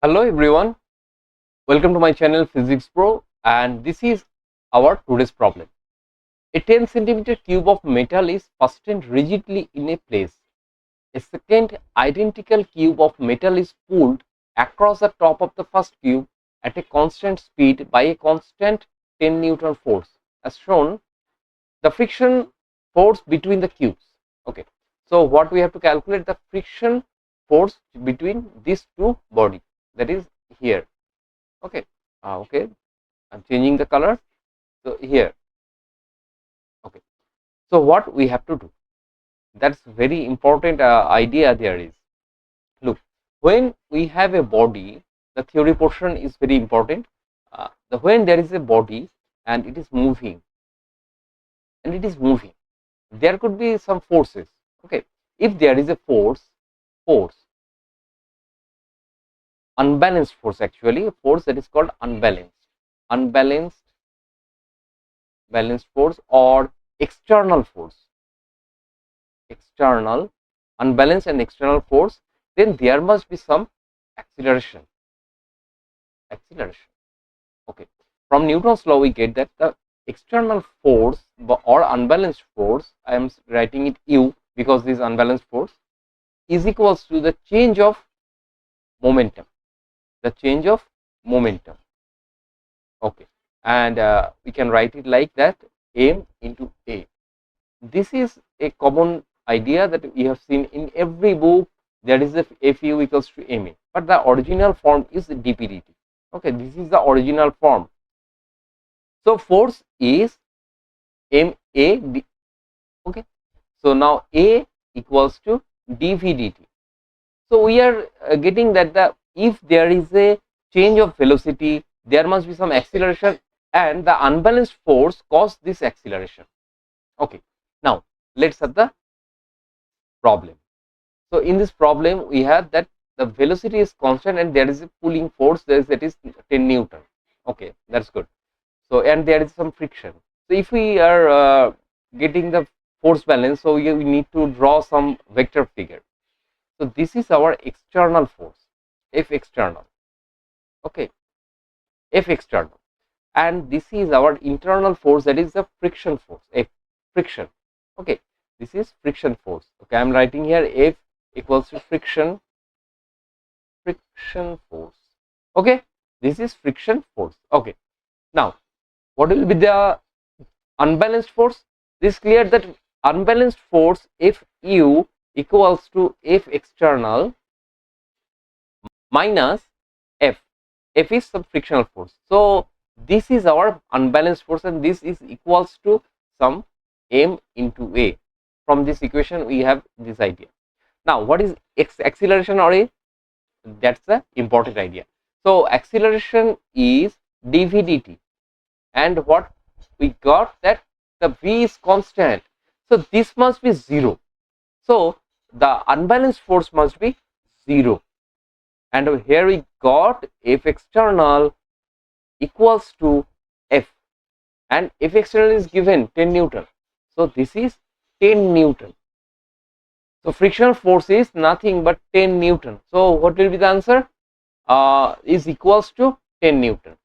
Hello everyone, welcome to my channel Physics Pro, and this is our today's problem. A 10 centimeter cube of metal is fastened rigidly in a place. A second identical cube of metal is pulled across the top of the first cube at a constant speed by a constant 10 Newton force. As shown, the friction force between the cubes. Okay, so what we have to calculate, the friction force between these two bodies, that is here. Okay, okay, I'm changing the color. So here, okay, so what we have to do, that's very important idea there is. Look, when we have a body, the theory portion is very important. When there is a body and it is moving, there could be some forces. Okay, if there is a force, unbalanced force, actually a force that is called unbalanced force, or external force, unbalanced and external force, then there must be some acceleration. Okay, from Newton's law we get that the external force or unbalanced force, I am writing it U because this unbalanced force, is equals to the change of momentum. Okay, and we can write it like that, m into a. This is a common idea that we have seen in every book. There is a fu equals to ma, but the original form is dpdt. Okay, this is the original form. So force is ma. Okay, so now a equals to dvdt. So we are getting that if there is a change of velocity, there must be some acceleration, and the unbalanced force caused this acceleration. Okay, now let's have the problem. So in this problem we have that the velocity is constant and there is a pulling force, that is 10 Newton. Okay, that's good. So and there is some friction. So if we are getting the force balance, so we need to draw some vector figure. So this is our external force, F external. Okay, F external, and this is our internal force, that is the friction force, F friction. Okay, this is friction force. Okay, I am writing here F equals to friction force. Okay, this is friction force. Okay, now what will be the unbalanced force? This is clear that unbalanced force Fu equals to F external minus F. F is some frictional force. So this is our unbalanced force, and this is equals to some m into a. From this equation we have this idea. Now what is acceleration or a? That's the important idea. So acceleration is dv dt, and what we got, that the v is constant, so this must be 0. So the unbalanced force must be 0, and here we got F external equals to F, and F external is given 10 Newton. So this is 10 Newton. So frictional force is nothing but 10 Newton. So what will be the answer? Is equals to 10 Newton.